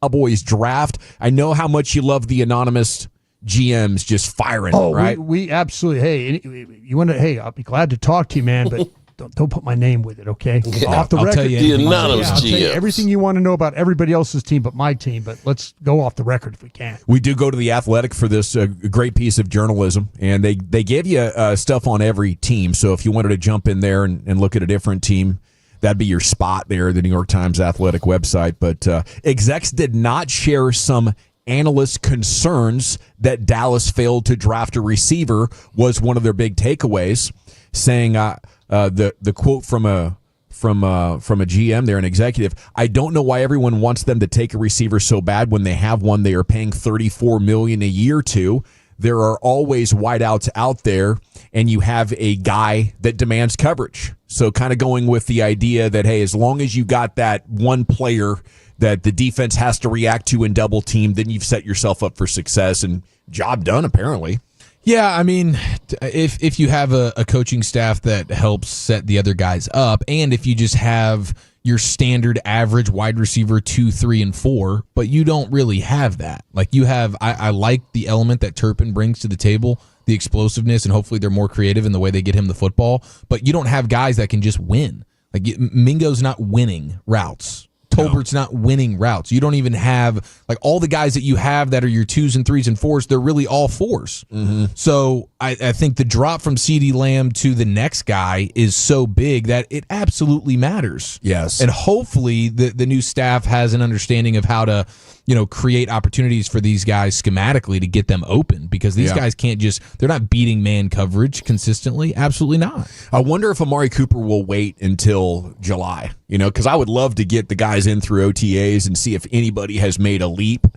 Cowboys draft. I know how much you love the anonymous GMs just firing, right? We absolutely. Hey, you want to? Hey, I'll be glad to talk to you, man, but don't put my name with it, okay? Yeah. Off the record, tell you the anonymous I'll tell you GMs. everything you want to know about everybody else's team but my team. But let's go off the record if we can. We do go to The Athletic for this great piece of journalism, and they give you stuff on every team. So if you wanted to jump in there and look at a different team, that'd be your spot there, the New York Times Athletic website. But execs did not share some analyst concerns that Dallas failed to draft a receiver was one of their big takeaways, saying the quote from a GM there, an executive, I don't know why everyone wants them to take a receiver so bad when they have one they are paying $34 million a year to. There are always wideouts out there, and you have a guy that demands coverage. So kind of going with the idea that, hey, as long as you got that one player that the defense has to react to and double team, then you've set yourself up for success, and job done, apparently. Yeah, I mean, if you have a coaching staff that helps set the other guys up, and if you just have your standard average wide receiver 2, 3, and 4, but you don't really have that. Like you have, I like the element that Turpin brings to the table, the explosiveness, and hopefully they're more creative in the way they get him the football, but you don't have guys that can just win. Like Mingo's not winning routes. Tolbert's not winning routes. You don't even have, like, all the guys that you have that are your 2s and 3s and 4s, they're really all 4s. Mm-hmm. So I think the drop from CeeDee Lamb to the next guy is so big that it absolutely matters. Yes. And hopefully the new staff has an understanding of how to, create opportunities for these guys schematically to get them open, because these guys can't they're not beating man coverage consistently. Absolutely not. I wonder if Amari Cooper will wait until July, because I would love to get the guys in through OTAs and see if anybody has made a leap,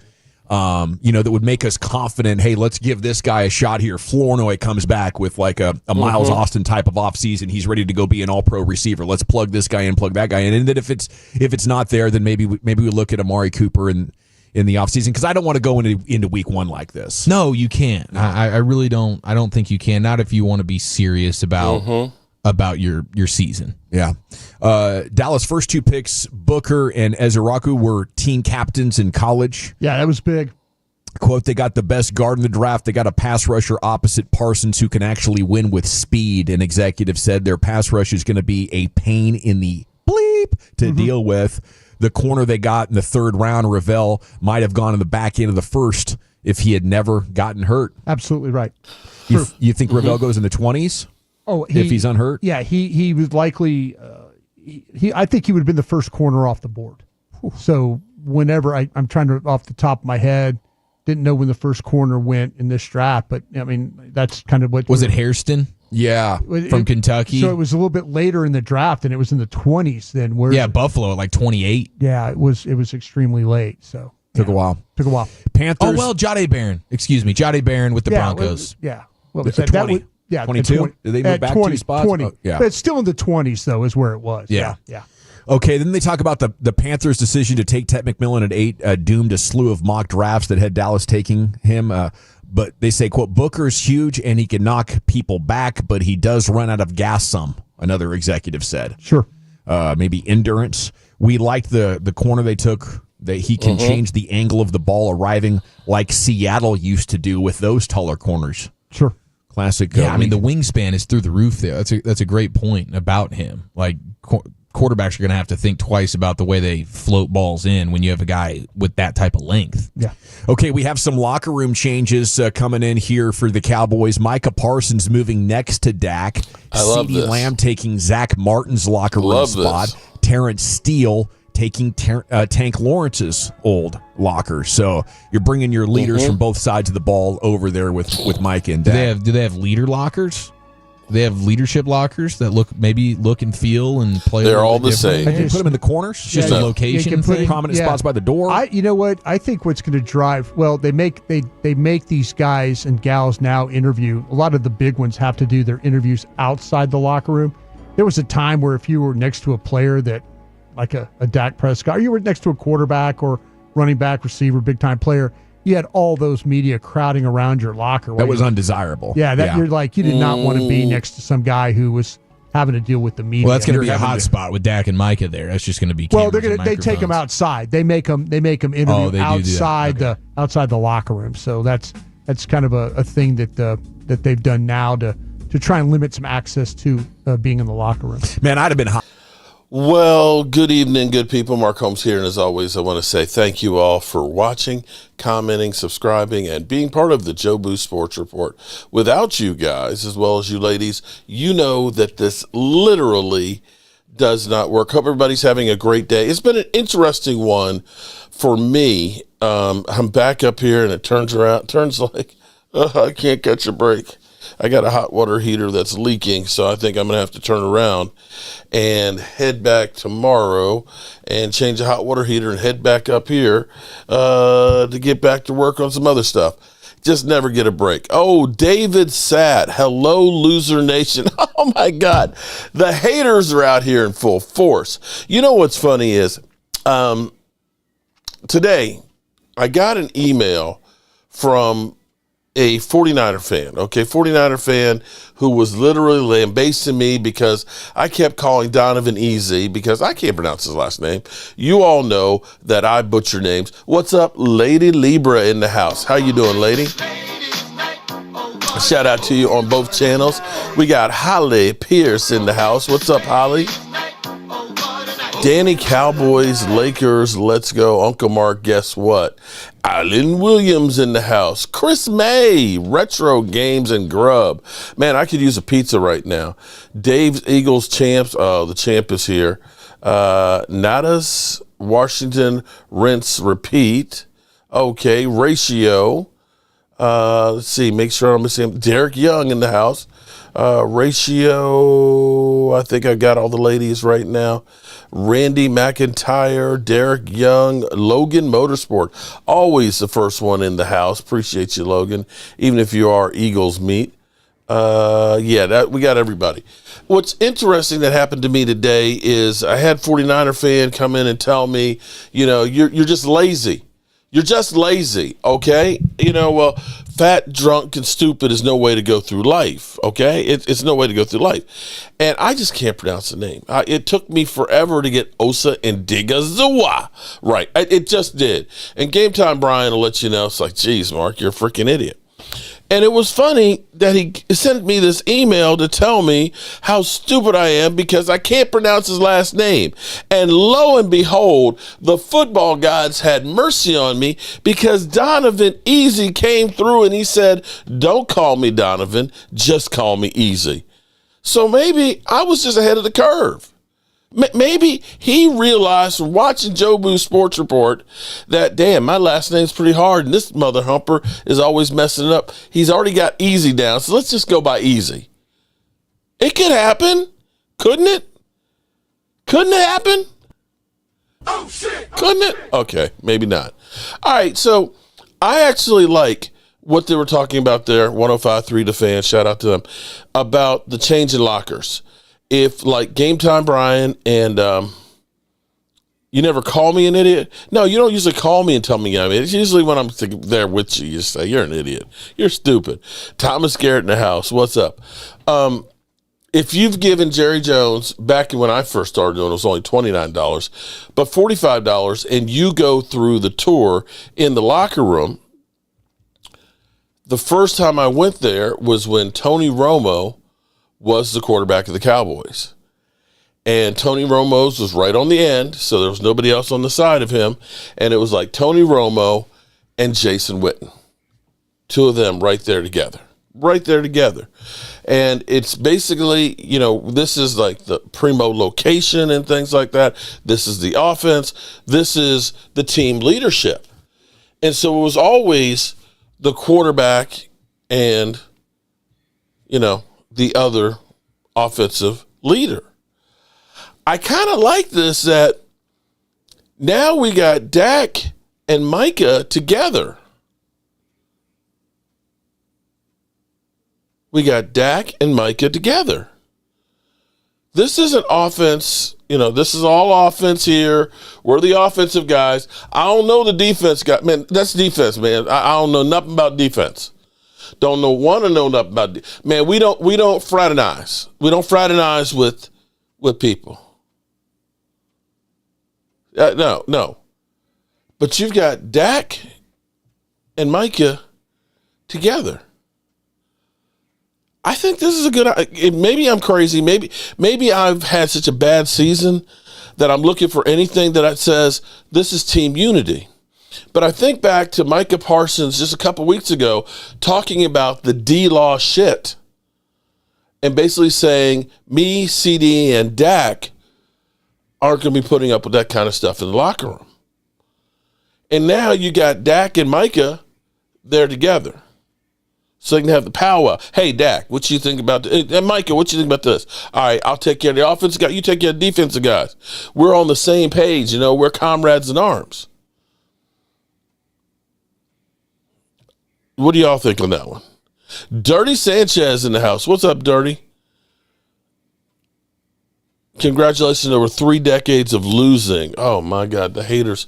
that would make us confident, hey, let's give this guy a shot here. Flournoy comes back with like a Miles Austin type of offseason. He's ready to go be an all-pro receiver. Let's plug this guy in, plug that guy in. And then if it's not there, then maybe we look at Amari Cooper in the offseason, because I don't want to go into week one like this. No, you can't. No. I really don't. I don't think you can. Not if you want to be serious about your season. Yeah. Dallas' first 2 picks, Booker and Ezeraku, were team captains in college. Yeah, that was big. Quote, they got the best guard in the draft. They got a pass rusher opposite Parsons who can actually win with speed. An executive said their pass rush is going to be a pain in the bleep to deal with. The corner they got in the 3rd round, Ravel, might have gone in the back end of the 1st if he had never gotten hurt. Absolutely right. You think Ravel goes in the 20s? Oh, if he's unhurt? Yeah, he was likely. I think he would have been the first corner off the board. So whenever I'm trying to, off the top of my head, didn't know when the first corner went in this draft, but I mean that's kind of what was it. Hairston? Yeah, from Kentucky. So it was a little bit later in the draft, and it was in the 20s then. Buffalo at like 28. Yeah, it was extremely late. So took a while. Panthers. Oh well, Jahdae Barron. Excuse me, Jahdae Barron with the Broncos. What was that? 20. That 22. Did they move back 2 spots? 20. Yeah, but it's still in the 20s though, is where it was. Yeah. Okay, then they talk about the Panthers' decision to take Ted McMillan at 8, doomed a slew of mock drafts that had Dallas taking him. But they say, quote, Booker's huge and he can knock people back, but he does run out of gas some, another executive said. Sure. Maybe endurance. We liked the corner they took, that he can change the angle of the ball arriving like Seattle used to do with those taller corners. Sure. Classic. Yeah, I mean, the wingspan is through the roof there. That's a great point about him. Like, quarterbacks are going to have to think twice about the way they float balls in when you have a guy with that type of length. Yeah. Okay, we have some locker room changes coming in here for the Cowboys. Micah Parsons moving next to Dak. I love this. CeeDee Lamb taking Zach Martin's locker room spot. Terrence Steele taking Tank Lawrence's old locker. So you're bringing your leaders from both sides of the ball over there with Micah and Dak. Do they have leader lockers? They have leadership lockers that look and feel and play. They're all the same. And you put them in the corners? Just a location thing? Prominent spots by the door? You know what? I think what's going to drive, well, they make these guys and gals now interview. A lot of the big ones have to do their interviews outside the locker room. There was a time where if you were next to a player that, like a Dak Prescott, or you were next to a quarterback or running back, receiver, big-time player, you had all those media crowding around your locker. That was undesirable. Yeah, you're like, you did not want to be next to some guy who was having to deal with the media. Well, that's going to be a hot spot with Dak and Micah there. That's just going to be they take them outside. They make them interview outside the locker room. So that's kind of a thing that they've done now to try and limit some access to being in the locker room. Man, I'd have been hot. Well, good evening, good people. Mark Holmes here, and as always, I want to say thank you all for watching, commenting, subscribing, and being part of the Joe Boo Sports Report. Without you guys, as well as you ladies, you know that this literally does not work. Hope everybody's having a great day. It's been an interesting one for me. I'm back up here, and it turns like I can't catch a break. I got a hot water heater that's leaking, so I think I'm going to have to turn around and head back tomorrow and change the hot water heater and head back up here to get back to work on some other stuff. Just never get a break. Oh, David Satt. Hello, Loser Nation. Oh, my God. The haters are out here in full force. You know what's funny is today I got an email from a 49er fan, 49er fan who was literally lambasting me because I kept calling Donovan Easy because I can't pronounce his last name. You all know that I butcher names. What's up, Lady Libra in the house? How you doing, lady? Shout out to you on both channels. We got Holly Pierce in the house. What's up, Holly? Danny Cowboys, Lakers, let's go. Uncle Mark, guess what? Alan Williams in the house. Chris May, Retro Games and Grub. Man, I could use a pizza right now. Dave's Eagles champs. Oh, the champ is here. Nadas, Washington, rinse, repeat. Okay, Ratio. Let's see, make sure I'm missing him. Derek Young in the house. Ratio, I think I got all the ladies right now. Randy McIntyre, Derek Young, Logan Motorsport. Always the first one in the house. Appreciate you, Logan, even if you are Eagles meat. We got everybody. What's interesting that happened to me today is I had 49er fan come in and tell me, you're just lazy. You're just lazy, okay? Well, fat, drunk, and stupid is no way to go through life, okay? It's no way to go through life. And I just can't pronounce the name. It took me forever to get Osa and Digazua right. It just did. And Game Time Brian will let you know. It's like, geez, Mark, you're a freaking idiot. And it was funny that he sent me this email to tell me how stupid I am because I can't pronounce his last name. And lo and behold, the football gods had mercy on me because Donovan Easy came through and he said, don't call me Donovan, just call me Easy. So maybe I was just ahead of the curve. Maybe he realized from watching Joe Boo Sports Report that, damn, my last name's pretty hard, and this mother humper is always messing it up. He's already got Easy down, so let's just go by Easy. It could happen, couldn't it? Couldn't it happen? Oh, shit. Couldn't it? Okay, maybe not. All right, so I actually like what they were talking about there, 105.3 The Fan, shout out to them, about the change in lockers. If, like, Game Time Brian and you never call me an idiot. No, you don't usually call me and tell me I'm an idiot. It's usually when I'm there with you, you say, you're an idiot. You're stupid. Thomas Garrett in the house. What's up? If you've given Jerry Jones, back when I first started doing it, was only $29, but $45, and you go through the tour in the locker room, the first time I went there was when Tony Romo was the quarterback of the Cowboys. And Tony Romo's was right on the end, so there was nobody else on the side of him. And it was like Tony Romo and Jason Witten. Two of them right there together. And it's basically, this is like the primo location and things like that. This is the offense. This is the team leadership. And so it was always the quarterback and, the other offensive leader. I kind of like this that now we got Dak and Micah together. This isn't offense, this is all offense here. We're the offensive guys. I don't know the defense guy. Man, that's defense, man. I don't know nothing about defense. Don't want to know nothing about it. Man, we don't fraternize. We don't fraternize with people. No. But you've got Dak and Micah together. I think this is a good. Maybe I'm crazy. Maybe I've had such a bad season that I'm looking for anything that says this is team unity. But I think back to Micah Parsons just a couple weeks ago talking about the D-Law shit and basically saying me, CD, and Dak aren't going to be putting up with that kind of stuff in the locker room. And now you got Dak and Micah there together. So they can have the powwow. Hey, Dak, what you think about this? And Micah, what you think about this? All right, I'll take care of the offensive guy. You take care of the defensive guys. We're on the same page. We're comrades in arms. What do y'all think on that one? Dirty Sanchez in the house. What's up, Dirty? Congratulations over 3 decades of losing. Oh, my God, the haters.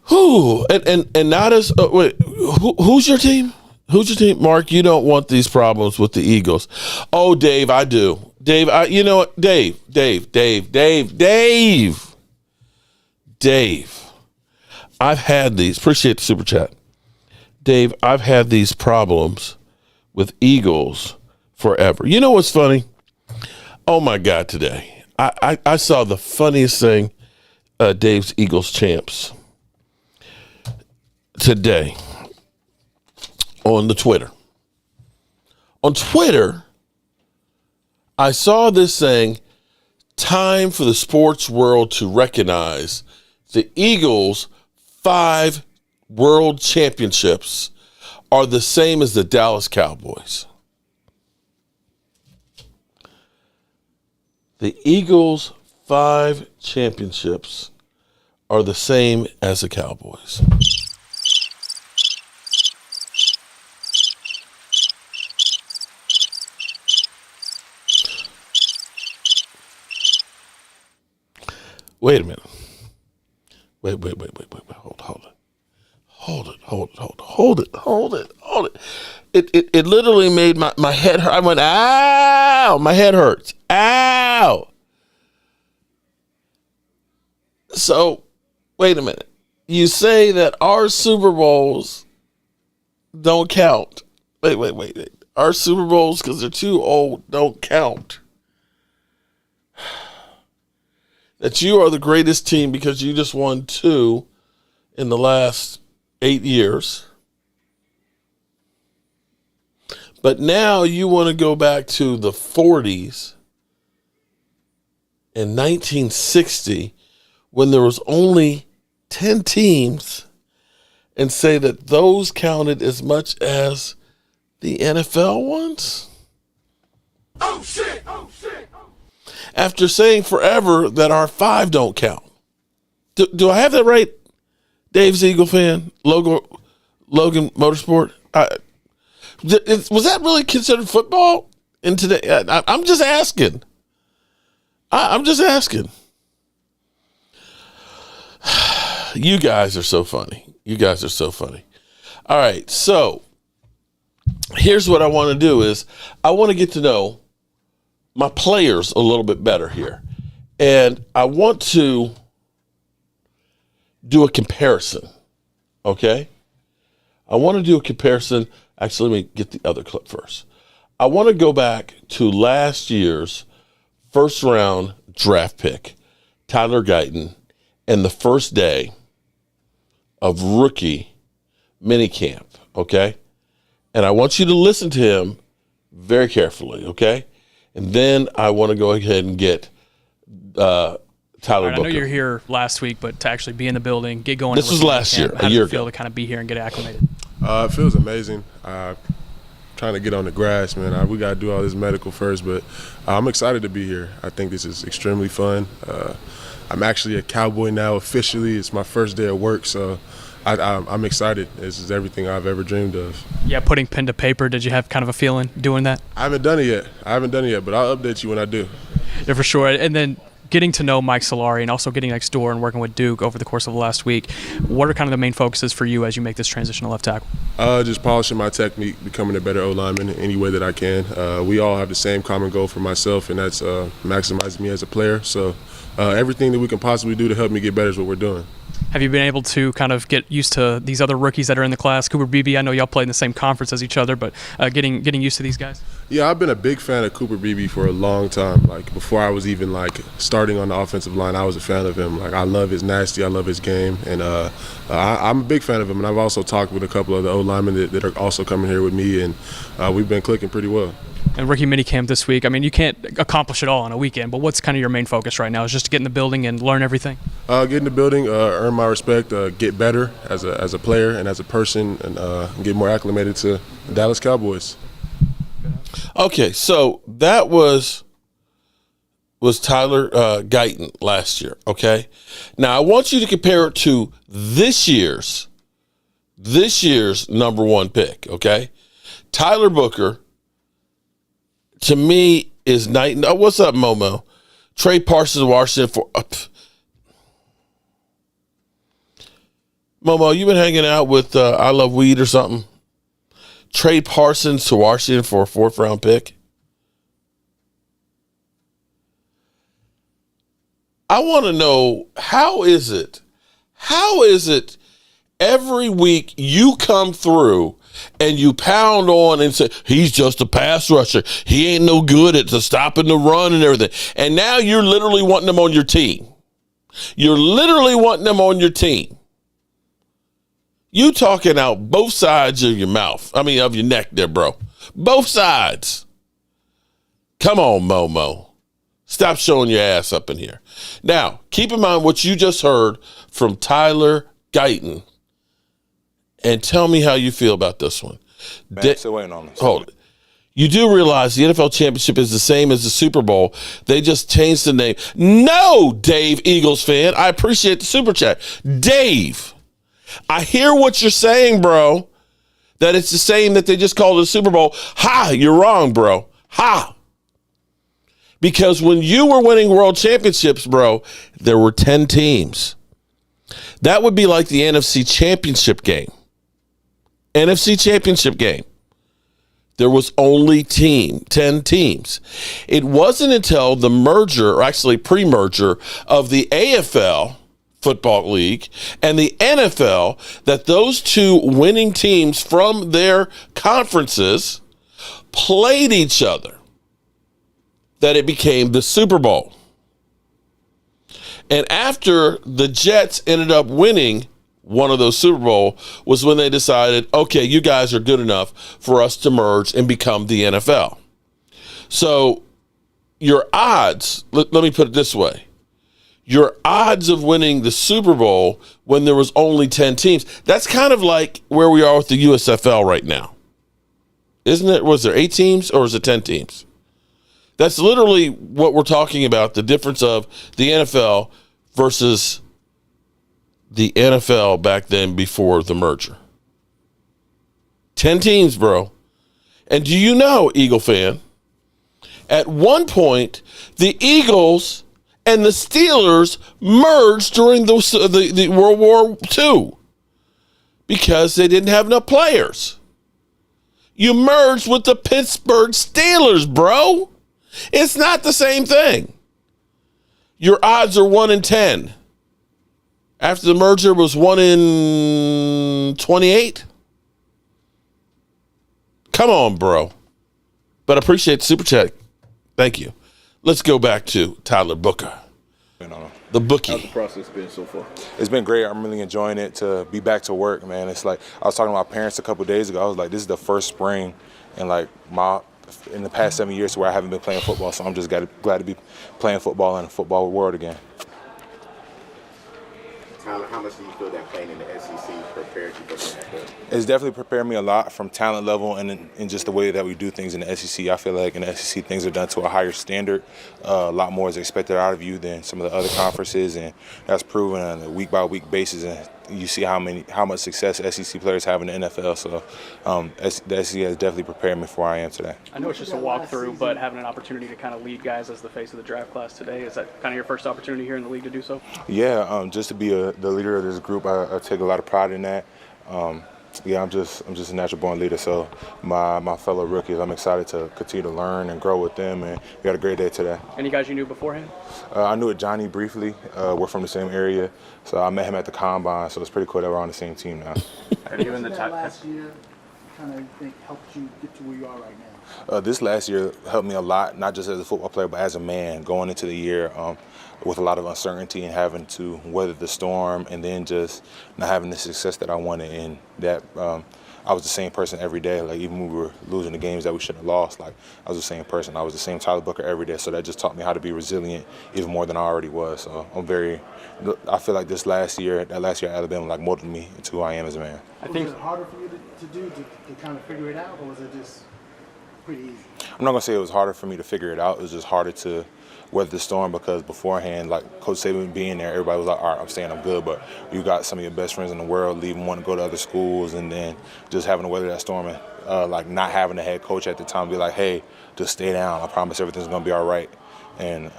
Who and not as wait, who's your team? Who's your team? Mark, you don't want these problems with the Eagles. Oh, Dave, I do. Dave, you know what? Dave. I've had these. Appreciate the super chat. Dave, I've had these problems with Eagles forever. You know what's funny? Oh, my God, today. I saw the funniest thing, Dave's Eagles champs, today on the Twitter. On Twitter, I saw this saying, time for the sports world to recognize the Eagles' 5 world championships are the same as the Dallas Cowboys. The Eagles' 5 championships are the same as the Cowboys. Wait a minute. Wait. Hold it. It literally made my head hurt. I went, ow! My head hurts. Ow! So, wait a minute. You say that our Super Bowls don't count. Wait. Our Super Bowls, because they're too old, don't count. That you are the greatest team because you just won 2 in the last 8 years. But now you want to go back to the 40s in 1960 when there was only 10 teams and say that those counted as much as the NFL ones? Oh, shit. After saying forever that our 5 don't count. Do I have that right, Dave's Eagle fan, Logan Motorsport? Was that really considered football in today? I'm just asking. I'm just asking. You guys are so funny. All right, so here's what I want to do is I want to get to know my players a little bit better here. And I want to do a comparison, okay? I want to do a comparison. Actually, let me get the other clip first. I want to go back to last year's first-round draft pick, Tyler Guyton, and the first day of rookie mini camp, okay? And I want you to listen to him very carefully, okay? And then I want to go ahead and get Tyler Booker. I know you're here last week, but to actually be in the building, get going. This was last year, a year ago. Feel to kind of be here and get acclimated? It feels amazing. Trying to get on the grass, man. We got to do all this medical first, but I'm excited to be here. I think this is extremely fun. I'm actually a Cowboy now officially. It's my first day of work, so I'm excited. This is everything I've ever dreamed of. Yeah, putting pen to paper, did you have kind of a feeling doing that? I haven't done it yet, but I'll update you when I do. Yeah, for sure. And then getting to know Mike Solari and also getting next door and working with Duke over the course of the last week, what are kind of the main focuses for you as you make this transition to left tackle? Just polishing my technique, becoming a better O-lineman in any way that I can. We all have the same common goal for myself, and that's maximizing me as a player. So everything that we can possibly do to help me get better is what we're doing. Have you been able to kind of get used to these other rookies that are in the class? Cooper Beebe, I know y'all played in the same conference as each other, but getting used to these guys? Yeah, I've been a big fan of Cooper Beebe for a long time. Like, before I was even, like, starting on the offensive line, I was a fan of him. Like, I love his nasty, I love his game, and I'm a big fan of him. And I've also talked with a couple of the O-linemen that are also coming here with me, and we've been clicking pretty well. And rookie mini camp this week, I mean, you can't accomplish it all in a weekend, but what's kind of your main focus right now? Is just to get in the building and learn everything? Get in the building, earn my respect, get better as a player and as a person, and get more acclimated to the Dallas Cowboys. Okay, so that was Tyler Guyton last year, okay? Now, I want you to compare it to this year's number one pick, okay? Tyler Booker, to me, is night. What's up, Momo? Trey Parsons, Washington for. Momo, you been hanging out with I Love Weed or something? Trey Parsons to Washington for a 4th-round pick. I want to know, how is it every week you come through and you pound on and say, he's just a pass rusher. He ain't no good at stopping the run and everything. And now you're literally wanting them on your team. You're literally wanting them on your team. You talking out both sides of your mouth. I mean, of your neck there, bro. Both sides. Come on, Momo. Stop showing your ass up in here. Now, keep in mind what you just heard from Tyler Guyton. And tell me how you feel about this one. Man, still waiting on this. Hold it. You do realize the NFL Championship is the same as the Super Bowl. They just changed the name. No, Dave, Eagles fan. I appreciate the super chat. Dave, I hear what you're saying, bro, that it's the same, that they just called it a Super Bowl. Ha, you're wrong, bro. Ha. Because when you were winning world championships, bro, there were 10 teams. That would be like the NFC Championship game. NFC Championship game. There was only 10 teams. It wasn't until the merger, or actually pre-merger, of the AFL Football League and the NFL that those two winning teams from their conferences played each other, that it became the Super Bowl. And after the Jets ended up winning one of those Super Bowl, was when they decided, okay, you guys are good enough for us to merge and become the NFL. So your odds, let me put it this way, your odds of winning the Super Bowl when there was only 10 teams, that's kind of like where we are with the USFL right now. Isn't it? Was there 8 teams or is it 10 teams? That's literally what we're talking about, the difference of the NFL versus the NFL back then before the merger. 10 teams, bro. And do you know, Eagle fan, at one point, the Eagles and the Steelers merged during the World War II because they didn't have enough players. You merged with the Pittsburgh Steelers, bro. It's not the same thing. Your odds are 1 in 10. After the merger was 1 in 28. Come on, bro. But I appreciate the super chat. Thank you. Let's go back to Tyler Booker. The bookie. How's the process been so far? It's been great. I'm really enjoying it to be back to work, man. It's like I was talking to my parents a couple of days ago. I was like, this is the first spring in the past 7 years where I haven't been playing football. So I'm just glad to be playing football in the football world again. Tyler, how much do you feel that playing in the SEC prepared you for the NFL? It's definitely prepared me a lot from talent level and in just the way that we do things in the SEC. I feel like in the SEC things are done to a higher standard. A lot more is expected out of you than some of the other conferences, and that's proven on a week-by-week basis. And you see how much success SEC players have in the NFL. So the SEC has definitely prepared me for where I am today. I know it's just a walkthrough, but having an opportunity to kind of lead guys as the face of the draft class today, is that kind of your first opportunity here in the league to do so? Yeah, just to be the leader of this group, I take a lot of pride in that. I'm just a natural born leader. So my fellow rookies, I'm excited to continue to learn and grow with them. And we had a great day today. Any guys you knew beforehand? I knew Johnny briefly. We're from the same area, so I met him at the combine. So it's pretty cool that we're on the same team now. Are you in the top last year? Kind of think helped you get to where you are right now? This last year helped me a lot, not just as a football player, but as a man going into the year with a lot of uncertainty and having to weather the storm, and then just not having the success that I wanted. And that I was the same person every day. Like even when we were losing the games that we shouldn't have lost, like I was the same person. I was the same Tyler Booker every day. So that just taught me how to be resilient even more than I already was. So I feel like that last year at Alabama, like molded me into who I am as a man. Was it harder for you to do to kind of figure it out, or was it just pretty easy? I'm not gonna say it was harder for me to figure it out. It was just harder to weather the storm, because beforehand, like Coach Saban being there, everybody was like, all right, I'm staying, I'm good. But you got some of your best friends in the world leaving, wanting to go to other schools, and then just having to weather that storm and like not having a head coach at the time be like, hey, just stay down. I promise everything's gonna be all right. And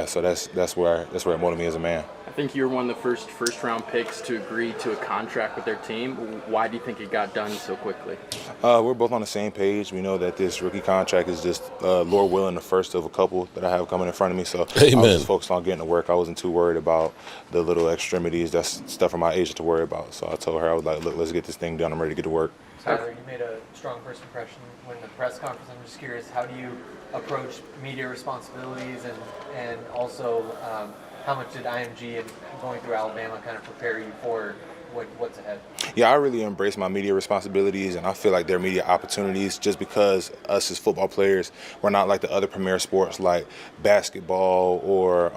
so that's where it motivated me as a man. I think you were one of the first round picks to agree to a contract with their team. Why do you think it got done so quickly? We're both on the same page. We know that this rookie contract is just, Lord willing, the first of a couple that I have coming in front of me. So Amen. I was just focused on getting to work. I wasn't too worried about the little extremities. That's stuff for my agent to worry about. So I told her, I was like, look, let's get this thing done. I'm ready to get to work. Tyler, you made a strong first impression when the press conference. I'm just curious, how do you approach media responsibilities, and also how much did IMG and going through Alabama kind of prepare you for what's ahead? Yeah, I really embrace my media responsibilities, and I feel like they're media opportunities just because us as football players, we're not like the other premier sports like basketball or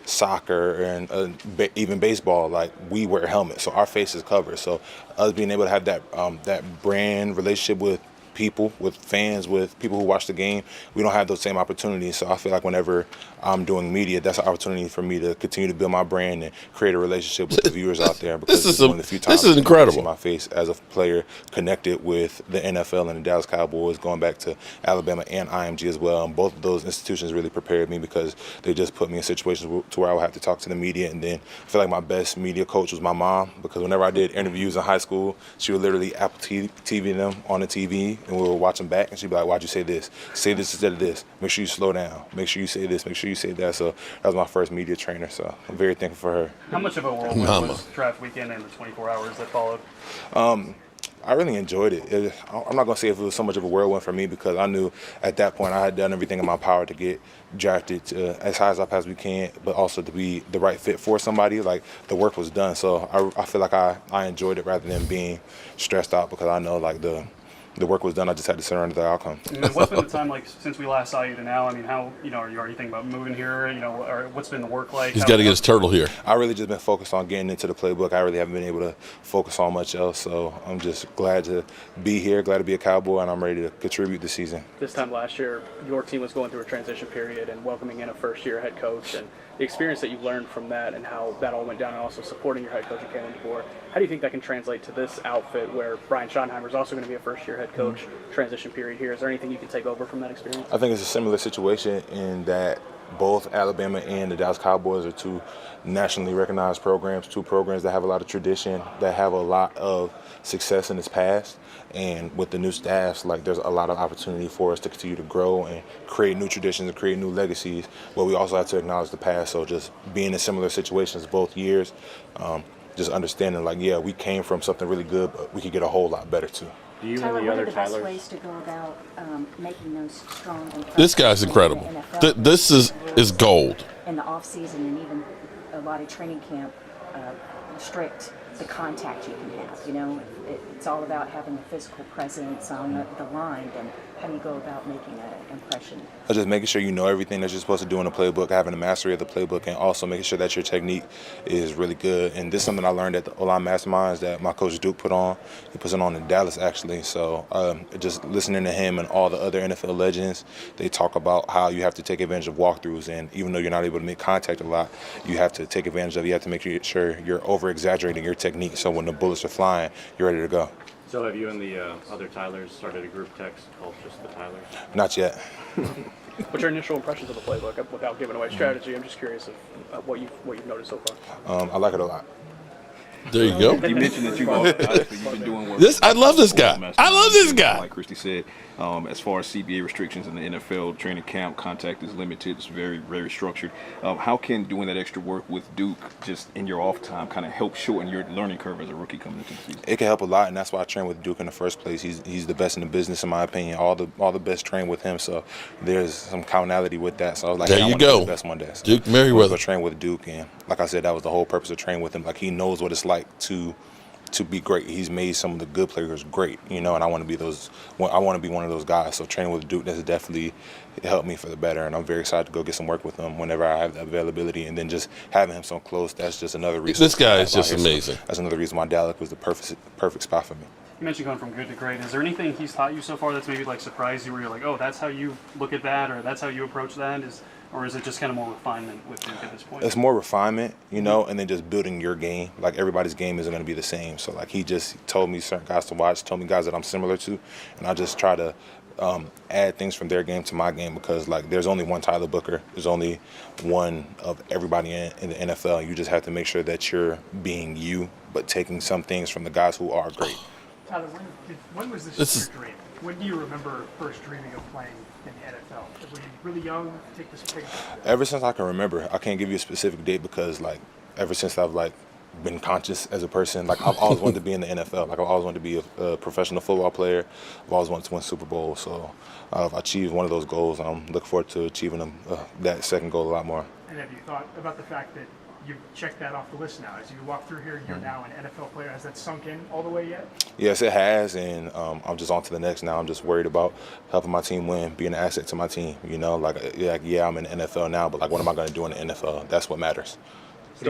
soccer and even baseball. Like we wear helmets, so our face is covered. So us being able to have that brand relationship with people, with fans, with people who watch the game, we don't have those same opportunities. So I feel like whenever I'm doing media, that's an opportunity for me to continue to build my brand and create a relationship with the viewers out there. Because This this is incredible. See my face as a player connected with the NFL and the Dallas Cowboys, going back to Alabama and IMG as well. And both of those institutions really prepared me, because they just put me in situations to where I would have to talk to the media. And then I feel like my best media coach was my mom, because whenever I did interviews in high school, she would literally Apple TV them on the TV, and we would watch them back, and she'd be like, why'd you say this? Say this instead of this. Make sure you slow down. Make sure you say this. Make sure you say that. So that was my first media trainer. So I'm very thankful for her. How much of a whirlwind was draft weekend and the 24 hours that followed? I really enjoyed it. I'm not going to say if it was so much of a whirlwind for me, because I knew at that point I had done everything in my power to get drafted as high as I possibly can, but also to be the right fit for somebody. Like the work was done. So I feel like I enjoyed it rather than being stressed out, because I know like the work was done. I just had to surrender the outcome. And what's been the time like since we last saw you to now? I mean, how, are you already thinking about moving here? Or what's been the work like? He's got to get his turtle here. I really just been focused on getting into the playbook. I really haven't been able to focus on much else. So I'm just glad to be here, glad to be a Cowboy, and I'm ready to contribute this season. This time last year, your team was going through a transition period and welcoming in a first-year head coach, and the experience that you learned from that and how that all went down, and also supporting your head coach at Kalen DeBoer. How do you think that can translate to this outfit where Brian Schottenheimer is also going to be a first-year head coach, transition period here? Is there anything you can take over from that experience? I think it's a similar situation in that both Alabama and the Dallas Cowboys are two nationally recognized programs, two programs that have a lot of tradition, that have a lot of success in its past. And with the new staffs, like there's a lot of opportunity for us to continue to grow and create new traditions and create new legacies. But we also have to acknowledge the past. So just being in similar situations both years, just understanding like, yeah, we came from something really good, but we could get a whole lot better too. Do you Tyler, what are the best ways to go about making those strong and This guy's incredible. This is gold. In the off season and even a lot of training camp, restrict the contact you can have. It's all about having a physical presence on the line. And How do you go about making an impression? Just making sure you know everything that you're supposed to do in the playbook, having a mastery of the playbook, and also making sure that your technique is really good. And this is something I learned at the O-line masterminds that my coach Duke put on. He puts it on in Dallas, actually. So just listening to him and all the other NFL legends, they talk about how you have to take advantage of walkthroughs. And even though you're not able to make contact a lot, you have to take advantage of it. You have to make sure you're over-exaggerating your technique so when the bullets are flying, you're ready to go. So have you and the other Tylers started a group text called just the Tylers? Not yet. What's your initial impressions of the playbook without giving away strategy? I'm just curious of what you've noticed so far. I like it a lot. There you go. You mentioned that you've been doing work. I love this guy. I love this guy. Like Christy said, as far as CBA restrictions in the NFL training camp, contact is limited. It's very, very structured. How can doing that extra work with Duke just in your off time kind of help shorten your learning curve as a rookie coming into the season? It can help a lot, and that's why I train with Duke in the first place. He's the best in the business, in my opinion. All the best train with him, so there's some commonality with that. So I was like, there you go. Be the best one day. So Duke Merriweather. Go train with Duke, and like I said, that was the whole purpose of training with him. Like he knows what it's like to be great. He's made some of the good players great, and I want to be one of those guys. So training with Duke has definitely helped me for the better, and I'm very excited to go get some work with him whenever I have the availability. And then just having him so close, that's just another reason. This guy is just amazing. So that's another reason why Dallas was the perfect spot for me. You mentioned going from good to great. Is there anything he's taught you so far that's maybe like surprised you, where you're like, oh, that's how you look at that, or that's how you approach that? Or is it just kind of more refinement with Duke at this point? It's more refinement, and then just building your game. Like everybody's game isn't going to be the same. So like he just told me certain guys to watch, told me guys that I'm similar to, and I just try to add things from their game to my game, because like there's only one Tyler Booker, there's only one of everybody in the NFL. You just have to make sure that you're being you, but taking some things from the guys who are great. Tyler, when was this your dream? When do you remember first dreaming of playing in the NFL? Were you really young? Ever since I can remember. I can't give you a specific date because like ever since I've like been conscious as a person, like I've always wanted to be in the NFL. Like I've always wanted to be a professional football player. I've always wanted to win Super Bowl. So I've achieved one of those goals. I'm looking forward to achieving that second goal a lot more. And have you thought about the fact that you've checked that off the list now? As you walk through here, you're now an NFL player. Has that sunk in all the way yet? Yes, it has, and I'm just on to the next now. I'm just worried about helping my team win, being an asset to my team. I'm in the NFL now, but like, what am I going to do in the NFL? That's what matters. What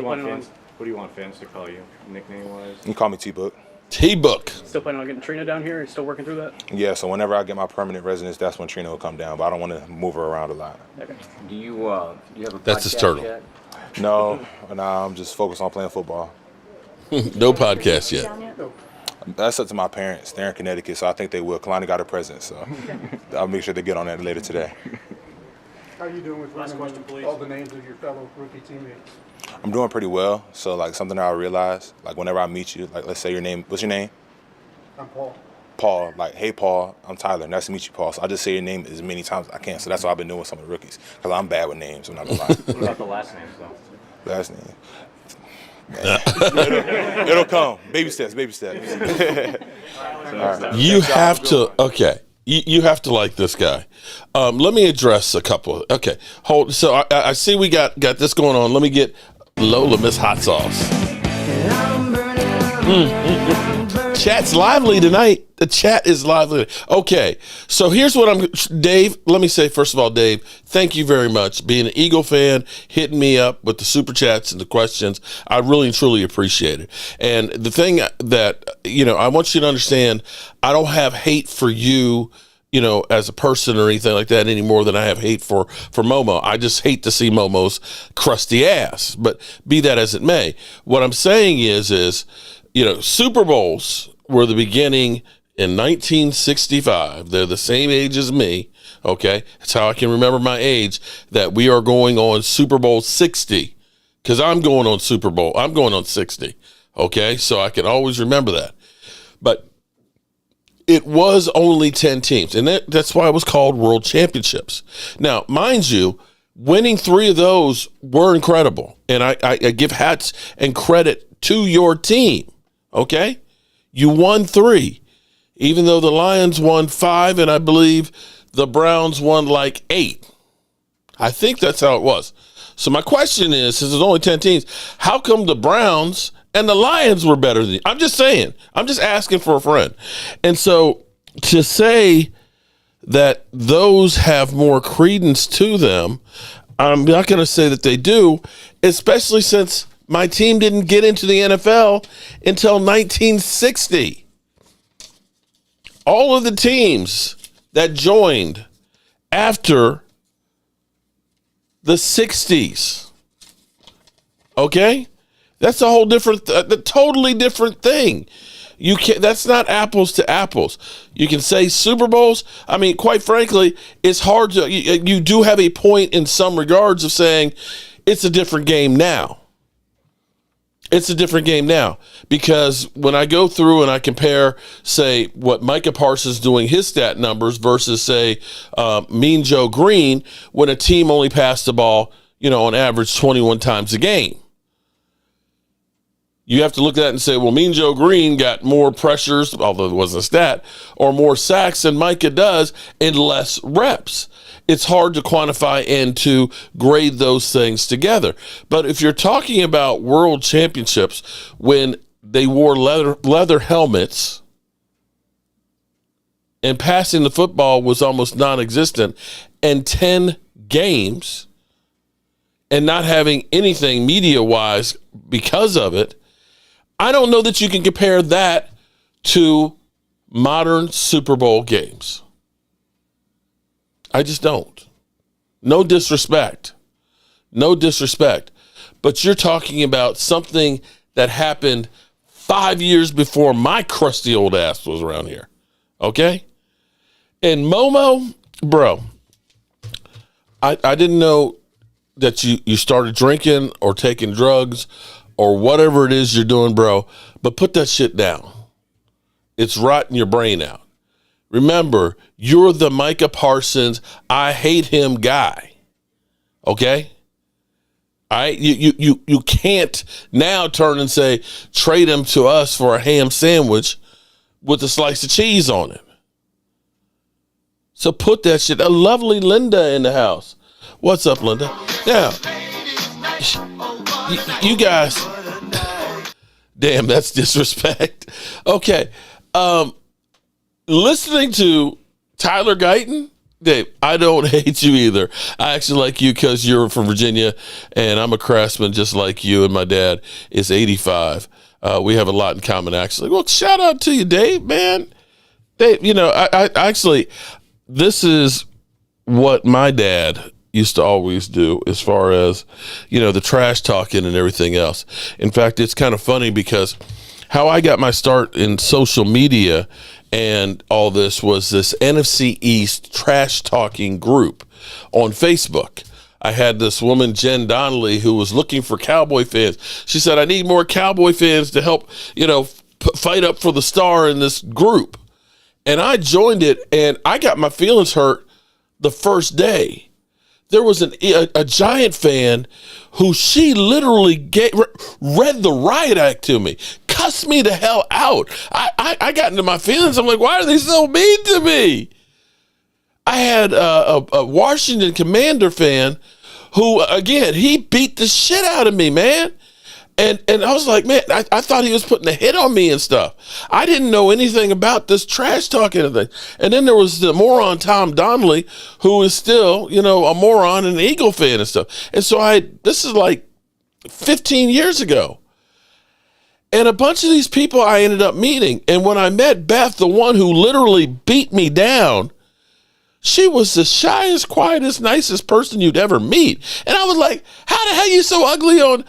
do you want fans to call you, nickname-wise? You can call me T-Book. T-Book. Still planning on getting Trina down here? Are you still working through that? Yeah, so whenever I get my permanent residence, that's when Trina will come down, but I don't want to move her around a lot. Okay. Do you have a That's his turtle. yet? No, I'm just focused on playing football. No podcast yet. That's up to my parents. They're in Connecticut, so I think they will. Kalani got a present, so I'll make sure they get on that later today. How are you doing with all the names of your fellow rookie teammates? I'm doing pretty well. So, like, something that I realized, like, whenever I meet you, like, let's say your name. What's your name? I'm Paul. Paul. Like, hey, Paul, I'm Tyler. Nice to meet you, Paul. So I just say your name as many times as I can. So that's what I've been doing with some of the rookies, because I'm bad with names. I'm not going to lie. What about the last names, though? Last name. It'll come. Baby steps, baby steps. Right. You have to, okay. You have to like this guy. Let me address a couple. Okay, hold. So I see we got this going on. Let me get Lola, Miss Hot Sauce. Chat's lively tonight. The chat is lively. Okay, so here's what Dave, let me say, first of all, Dave, thank you very much. Being an Eagle fan, hitting me up with the super chats and the questions, I really and truly appreciate it. And the thing that, I want you to understand, I don't have hate for you, as a person or anything like that any more than I have hate for Momo. I just hate to see Momo's crusty ass, but be that as it may. What I'm saying is, Super Bowls were the beginning in 1965. They're the same age as me, okay? That's how I can remember my age, that we are going on Super Bowl 60, because I'm going on 60, okay? So I can always remember that. But it was only 10 teams, and that's why it was called World Championships. Now, mind you, winning 3 of those were incredible, and I give hats and credit to your team, okay? You won 3, even though the Lions won 5, and I believe the Browns won like 8. I think that's how it was. So my question is, since there's only 10 teams, how come the Browns and the Lions were better than you? I'm just saying. I'm just asking for a friend. And so to say that those have more credence to them. I'm not going to say that they do, especially since my team didn't get into the NFL until 1960. All of the teams that joined after the 60s, okay? That's a whole different, totally different thing. You can't. That's not apples to apples. You can say Super Bowls. I mean, quite frankly, it's hard to. You do have a point in some regards of saying it's a different game now. It's a different game now because when I go through and I compare, say, what Micah Parsons doing his stat numbers versus, say, Mean Joe Green, when a team only passed the ball, on average 21 times a game. You have to look at that and say, well, Mean Joe Green got more pressures, although it wasn't a stat, or more sacks than Micah does in less reps. It's hard to quantify and to grade those things together. But if you're talking about world championships when they wore leather helmets and passing the football was almost non-existent, and 10 games and not having anything media-wise because of it, I don't know that you can compare that to modern Super Bowl games. I just don't. No disrespect. No disrespect. But you're talking about something that happened 5 years before my crusty old ass was around here. Okay? And Momo, bro, I didn't know that you started drinking or taking drugs or whatever it is you're doing, bro, but put that shit down. It's rotting your brain out. Remember, you're the Micah Parsons, I hate him guy. Okay? You can't now turn and say, trade him to us for a ham sandwich with a slice of cheese on it. So put that shit. A lovely Linda in the house. What's up, Linda? Now, you guys, damn, that's disrespect. Okay. Listening to Tyler Guyton, Dave, I don't hate you either. I actually like you because you're from Virginia, and I'm a Craftsman just like you, and my dad is 85. We have a lot in common, actually. Well, shout out to you, Dave, man. Dave, I actually, this is what my dad used to always do as far as, the trash talking and everything else. In fact, it's kind of funny because how I got my start in social media and all this was this NFC East trash talking group on Facebook. I had this woman, Jen Donnelly, who was looking for Cowboy fans. She said, I need more Cowboy fans to help, fight up for the star in this group. And I joined it, and I got my feelings hurt the first day. There was a Giant fan who she literally read the riot act to me, cussed me the hell out. I got into my feelings. I'm like, why are they so mean to me? I had a Washington Commander fan who, again, he beat the shit out of me, man. And I was like, man, I thought he was putting a hit on me and stuff. I didn't know anything about this trash talking thing. And then there was the moron Tom Donnelly, who is still, a moron and an Eagle fan and stuff. And so this is like 15 years ago. And a bunch of these people I ended up meeting. And when I met Beth, the one who literally beat me down, she was the shyest, quietest, nicest person you'd ever meet. And I was like, how the hell are you so ugly on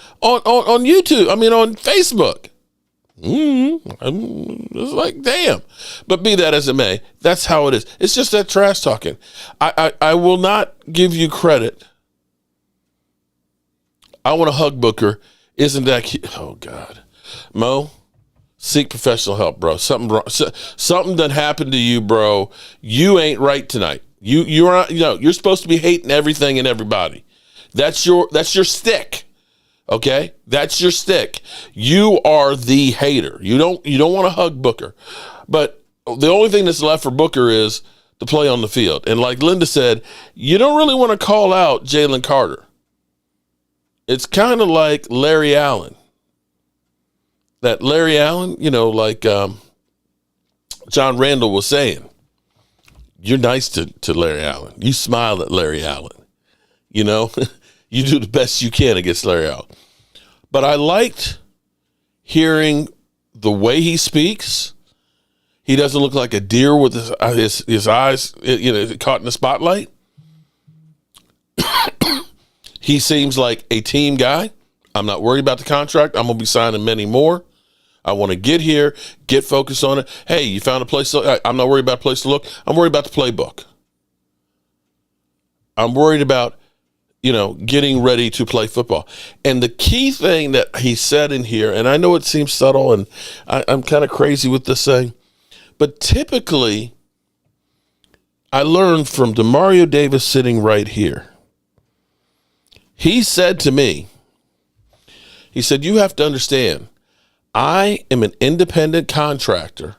YouTube? I mean, on Facebook. It's like, damn. But be that as it may, that's how it is. It's just that trash talking. I will not give you credit. I want to hug Booker. Isn't that cute? Oh, God. Mo, seek professional help, bro. Something wrong. Something that happened to you, bro. You ain't right tonight. You're not, you're supposed to be hating everything and everybody. That's your stick. Okay? That's your stick. You are the hater. You don't want to hug Booker. But the only thing that's left for Booker is to play on the field. And like Linda said, you don't really want to call out Jalen Carter. It's kind of like Larry Allen. That Larry Allen, like John Randall was saying, you're nice to Larry Allen. You smile at Larry Allen. You know, you do the best you can against Larry Allen. But I liked hearing the way he speaks. He doesn't look like a deer with his eyes, caught in the spotlight. He seems like a team guy. I'm not worried about the contract. I'm going to be signing many more. I want to get here, get focused on it. Hey, you found a place to look? I'm not worried about a place to look. I'm worried about the playbook. I'm worried about, getting ready to play football. And the key thing that he said in here, and I know it seems subtle, and I'm kind of crazy with this thing, but typically I learned from DeMario Davis sitting right here. He said to me, he said, you have to understand, I am an independent contractor,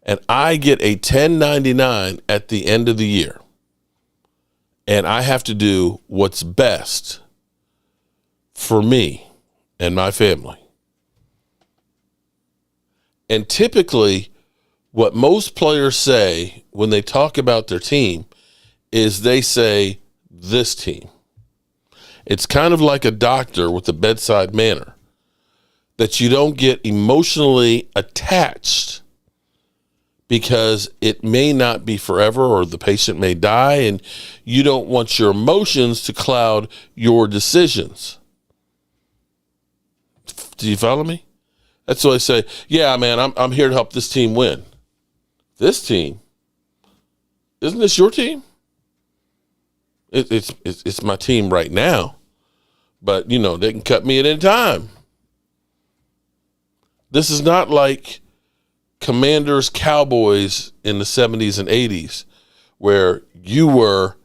and I get a 1099 at the end of the year. And I have to do what's best for me and my family. And typically, what most players say when they talk about their team is they say, this team. It's kind of like a doctor with a bedside manner, that you don't get emotionally attached because it may not be forever or the patient may die, and you don't want your emotions to cloud your decisions. Do you follow me? That's why I say, yeah, man, I'm here to help this team win. This team? Isn't this your team? It's my team right now. But, they can cut me at any time. This is not like Commanders, Cowboys in the 70s and 80s, where you were,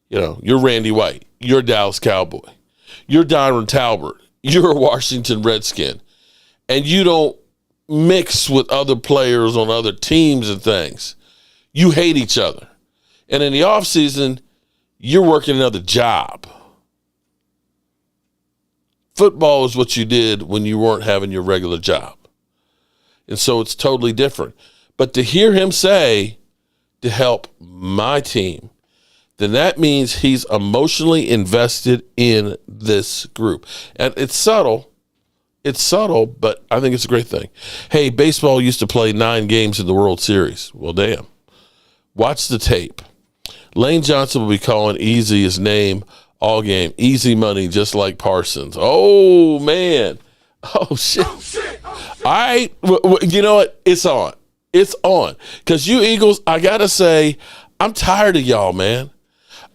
you're Randy White, you're a Dallas Cowboy, you're Donovan Talbert, you're a Washington Redskin, and you don't mix with other players on other teams and things. You hate each other. And in the offseason, you're working another job. Football is what you did when you weren't having your regular job. And so it's totally different. But to hear him say, to help my team, then that means he's emotionally invested in this group. And it's subtle. It's subtle, but I think it's a great thing. Hey, baseball used to play 9 games in the World Series. Well, damn. Watch the tape. Lane Johnson will be calling Easy his name all game. Easy money, just like Parsons. Oh, man. Oh, shit. Oh, shit. All right. You know what? It's on. It's on. Because you Eagles, I got to say, I'm tired of y'all, man.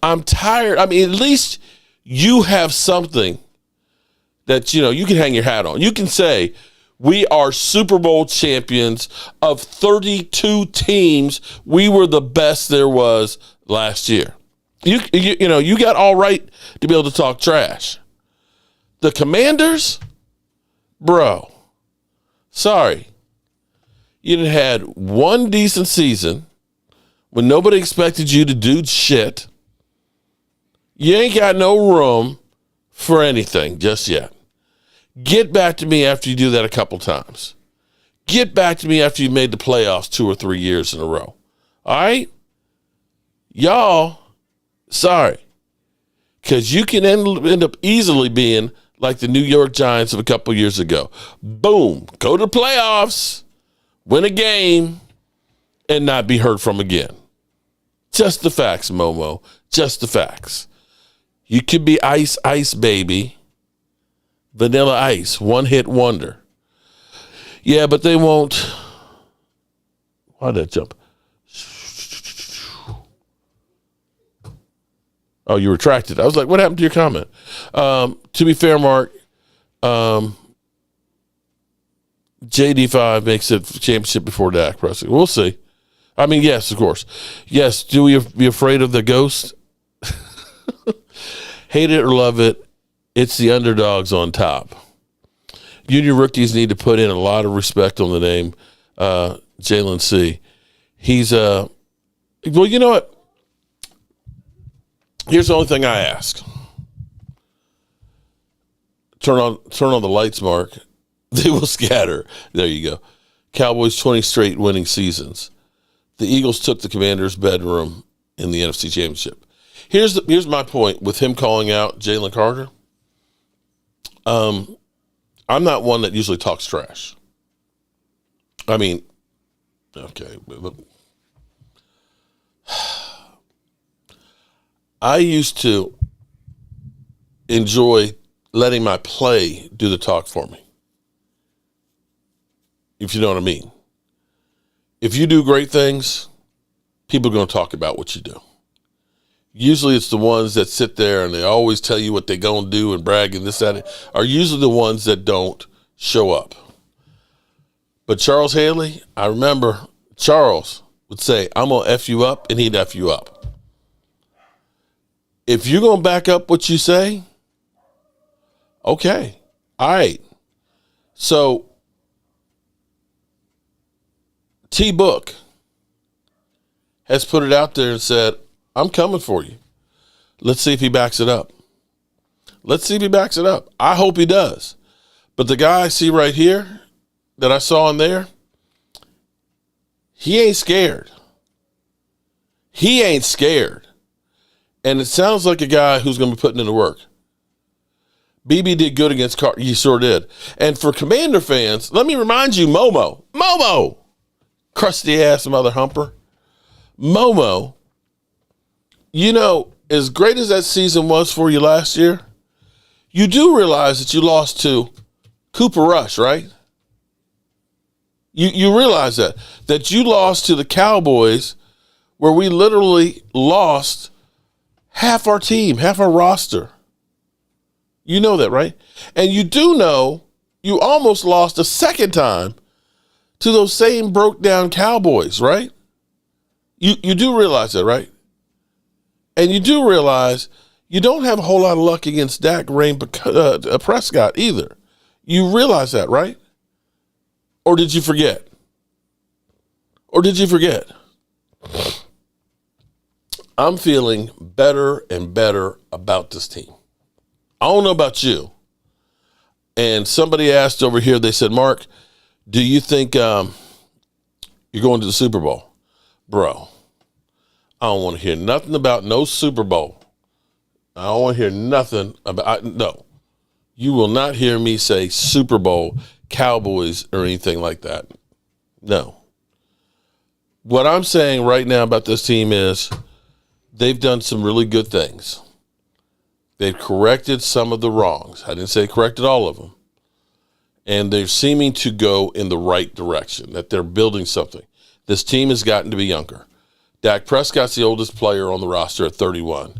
I'm tired. I mean, at least you have something that, you can hang your hat on. You can say, we are Super Bowl champions of 32 teams. We were the best there was last year. You got all right to be able to talk trash. The Commanders, bro, sorry. You done had one decent season when nobody expected you to do shit. You ain't got no room for anything just yet. Get back to me after you do that a couple times. Get back to me after you made the playoffs 2 or 3 years in a row. All right? Y'all, sorry. Because you can end up easily being like the New York Giants of a couple years ago. Boom. Go to the playoffs, win a game, and not be heard from again. Just the facts, Momo. Just the facts. You could be Ice Ice Baby, Vanilla Ice, one-hit wonder. Yeah, but they won't. Why'd that jump? Oh, you retracted. I was like, what happened to your comment? To be fair, Mark, JD5 makes it championship before Dak Prescott. We'll see. I mean, yes, of course. Yes, do we be afraid of the ghost? Hate it or love it, it's the underdogs on top. Junior rookies need to put in a lot of respect on the name Jalen C. He's well, you know what? Here's the only thing I ask. Turn on the lights, Mark. They will scatter. There you go. Cowboys 20 straight winning seasons. the Eagles took the Commanders' bedroom in the NFC Championship. Here's my point with him calling out Jalen Carter. I'm not one that usually talks trash. I mean, okay. I used to enjoy letting my play do the talk for me, if you know what I mean. If you do great things, people are going to talk about what you do. Usually it's the ones that sit there and they always tell you what they're going to do and brag and this, that, are usually the ones that don't show up. But Charles Haley, I remember Charles would say, I'm going to F you up, and he'd F you up. If you're going to back up what you say, okay, all right. So T-Book has put it out there and said, I'm coming for you. Let's see if he backs it up. Let's see if he backs it up. I hope he does. But the guy I see right here that I saw in there, he ain't scared. He ain't scared. And it sounds like a guy who's going to be putting in the work. BB did good against Carter. He sure did. And for Commander fans, let me remind you, Momo, crusty ass mother humper. Momo, you know, as great as that season was for you last year, you do realize that you lost to Cooper Rush, right? You realize that you lost to the Cowboys, where we literally lost half our team, half our roster. You know that, right? And you do know you almost lost a second time to those same broke down Cowboys, right? You do realize that, right? And you do realize you don't have a whole lot of luck against Dak Prescott either. You realize that, right? Or did you forget? I'm feeling better and better about this team. I don't know about you. And somebody asked over here, they said, Mark, do you think you're going to the Super Bowl? Bro, I don't want to hear nothing about no Super Bowl. I don't want to hear nothing about, no. You will not hear me say Super Bowl, Cowboys, or anything like that. No. What I'm saying right now about this team is they've done some really good things. They've corrected some of the wrongs. I didn't say corrected all of them. And they're seeming to go in the right direction, that they're building something. This team has gotten to be younger. Dak Prescott's the oldest player on the roster at 31.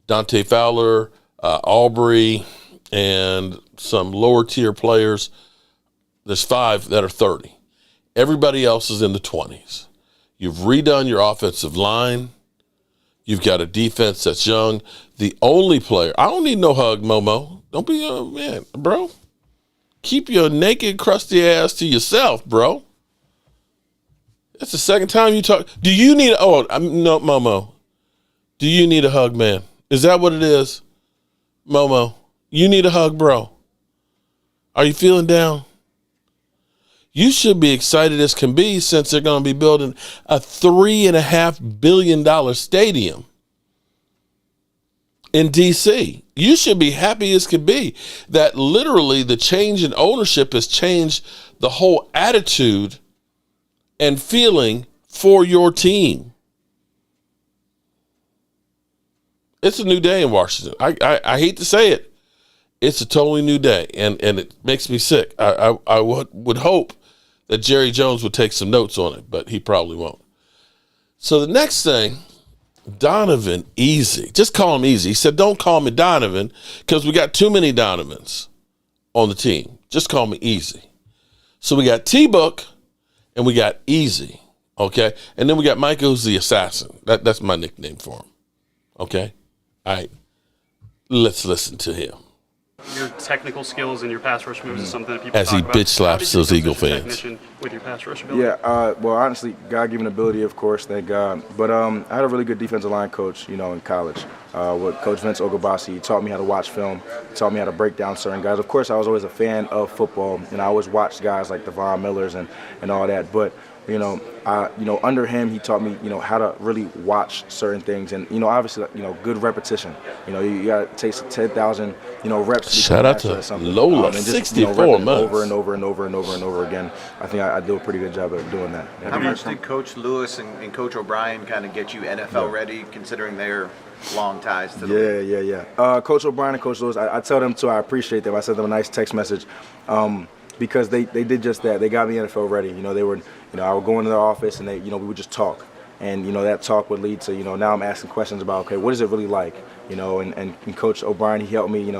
Dante Fowler, Aubrey, and some lower tier players. There's 5 that are 30. Everybody else is in the 20s. You've redone your offensive line. You've got a defense that's young. The only player, I don't need no hug, Momo. Don't be a man, bro. Keep your naked, crusty ass to yourself, bro. That's the second time you talk. Do you need, no, Momo. Do you need a hug, man? Is that what it is? Momo, you need a hug, bro. Are you feeling down? You should be excited as can be, since they're going to be building a $3.5 billion stadium in D.C. You should be happy as can be that literally the change in ownership has changed the whole attitude and feeling for your team. It's a new day in Washington. I hate to say it. It's a totally new day, and it makes me sick. I would hope that Jerry Jones would take some notes on it, but he probably won't. So the next thing, Donovan Easy. Just call him Easy. He said, don't call me Donovan because we got too many Donovans on the team. Just call me Easy. So we got T-Book and we got Easy, okay? And then we got Micah, who's the assassin. That's my nickname for him, okay? All right, let's listen to him. Your technical skills and your pass rush moves is something that people as talk he about. bitch slaps those Eagle fans. With your pass rush ability? Yeah, well, honestly, God-given ability, of course, thank God. But I had a really good defensive line coach, in college. With Coach Vince Ogabasi, he taught me how to watch film, taught me how to break down certain guys. Of course, I was always a fan of football, and I always watched guys like the Von Millers and all that. But Under him, he taught me, how to really watch certain things, and obviously, good repetition. You got to take 10,000, reps. Shout out to Lola, and just, 64 rep it months. over and over and over and over and over again. I think I do a pretty good job at doing that. How much did Coach Lewis and Coach O'Brien kind of get you NFL ready, considering their long ties to the league? Yeah. Coach O'Brien and Coach Lewis, I tell them too, I appreciate them. I sent them a nice text message because they did just that. They got me NFL ready. They were, I would go into their office and they, we would just talk. And, that talk would lead to, now I'm asking questions about, okay, what is it really like? And Coach O'Brien, he helped me,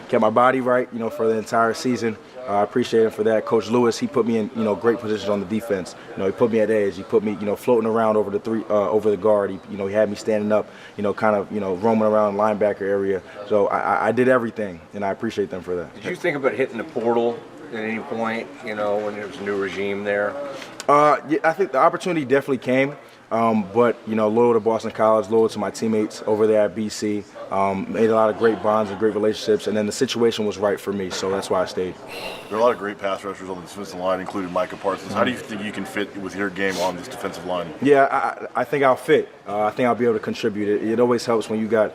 get my body right, for the entire season. I appreciate him for that. Coach Lewis, he put me in, great positions on the defense. He put me at edge. He put me, floating around over the guard. He had me standing up, kind of, roaming around linebacker area. So I did everything, and I appreciate them for that. Did you think about hitting the portal at any point, when there was a new regime there? Yeah, I think the opportunity definitely came. But, loyal to Boston College, loyal to my teammates over there at BC, made a lot of great bonds and great relationships, and then the situation was right for me, so that's why I stayed. There are a lot of great pass rushers on the defensive line, including Micah Parsons. How do you think you can fit with your game on this defensive line? Yeah, I think I'll fit. I think I'll be able to contribute. It always helps when you got,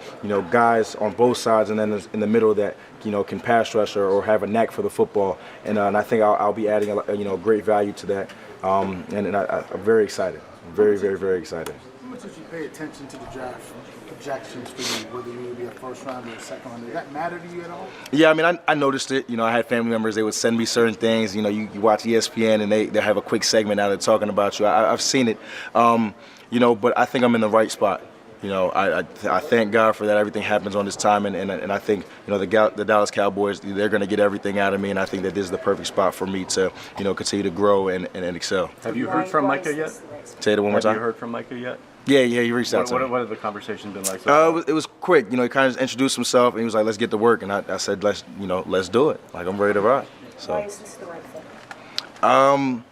guys on both sides and then in the middle that, can pass rush or have a knack for the football, and I think I'll be adding, great value to that, and I'm very excited. Very, very, very excited. How much did you pay attention to the draft projections for you, whether you would be a first round or a second round? Did that matter to you at all? Yeah, I mean, I noticed it. I had family members, they would send me certain things. You watch ESPN and they have a quick segment out there talking about you. I've seen it, but I think I'm in the right spot. I thank God for that. Everything happens on this time, and I think the Dallas Cowboys, they're going to get everything out of me, and I think that this is the perfect spot for me to continue to grow and excel. Have you heard from Micah yet? Say it one more time. Have you heard from Micah yet? Yeah, he reached out to me. What have the conversations been like so far? It was quick. He kind of introduced himself, and he was like, "Let's get to work," and I said, "Let's do it. Like, I'm ready to ride." So. Why is this the right fit?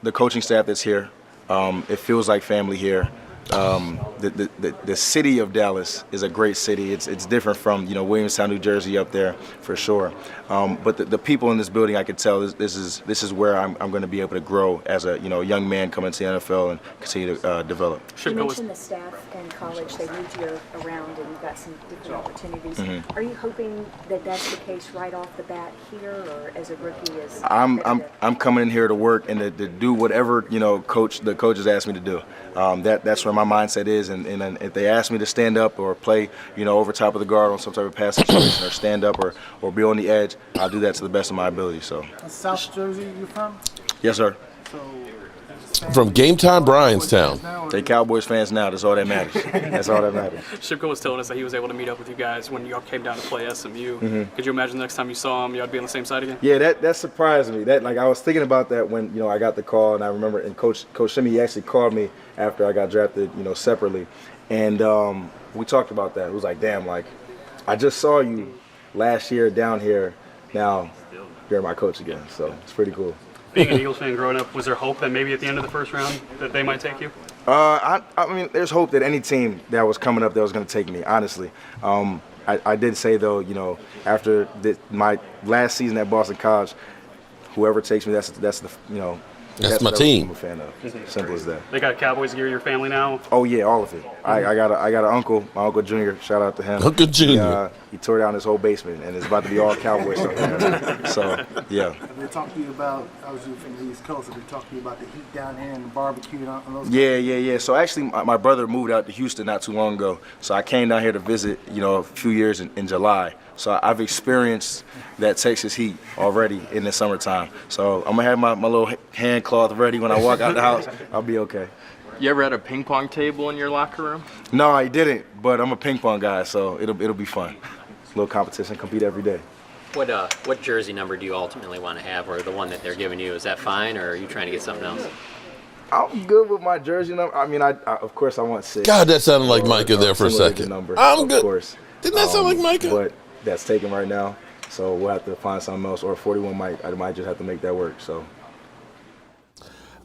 The coaching staff that's here, it feels like family here. The city of Dallas is a great city. It's different from Williamstown, New Jersey up there for sure. But the people in this building, I could tell this is where I'm going to be able to grow as a young man coming to the NFL and continue to develop. You mentioned the staff in college. They moved you around and you've got some different opportunities. Mm-hmm. Are you hoping that that's the case right off the bat here, or as a rookie? I'm coming in here to work and to do whatever the coaches asked me to do. That's where my mindset is, and if they ask me to stand up or play, over top of the guard on some type of pass situation, or stand up or be on the edge, I'll do that to the best of my ability. So. South Jersey, you from? Yes, sir. From Game Time, Bryanstown. They Cowboys fans now. That's all that matters. That's all that matters. Shipko was telling us that he was able to meet up with you guys when y'all came down to play SMU. Mm-hmm. Could you imagine the next time you saw him, y'all be on the same side again? Yeah, that surprised me. I was thinking about that when I got the call, and I remember, and Coach Shimmy actually called me after I got drafted, separately, and we talked about that. It was like, damn, I just saw you last year down here. Now you're my coach again, so it's pretty cool. Being an Eagles fan growing up, was there hope that maybe at the end of the first round that they might take you? I mean, there's hope that any team that was coming up that was going to take me, honestly. I did say, though, after my last season at Boston College, whoever takes me, that's my team. I'm a fan of. Simple as that. They got Cowboys gear, your family now? Oh, yeah, all of it. I got an uncle, my Uncle Junior, shout out to him. Uncle Junior. He tore down his whole basement, and it's about to be all Cowboys stuff there. So, yeah. Have they talked to you about, obviously from the East Coast, have they talked to you about the heat down here and the barbecue and those Yeah. So actually, my brother moved out to Houston not too long ago. So I came down here to visit, a few years in July. So I've experienced that Texas heat already in the summertime. So I'm going to have my little hand cloth ready when I walk out the house. I'll be okay. You ever had a ping pong table in your locker room? No, I didn't, but I'm a ping pong guy, so it'll be fun. A little competition, compete every day. What jersey number do you ultimately want to have, or the one that they're giving you? Is that fine, or are you trying to get something else? I'm good with my jersey number. I mean, I of course I want 6. God, that sounded like Micah there for a second. I'm good. Of course. Didn't that sound like Micah? But that's taken right now, so we'll have to find something else. Or 41 I might just have to make that work. So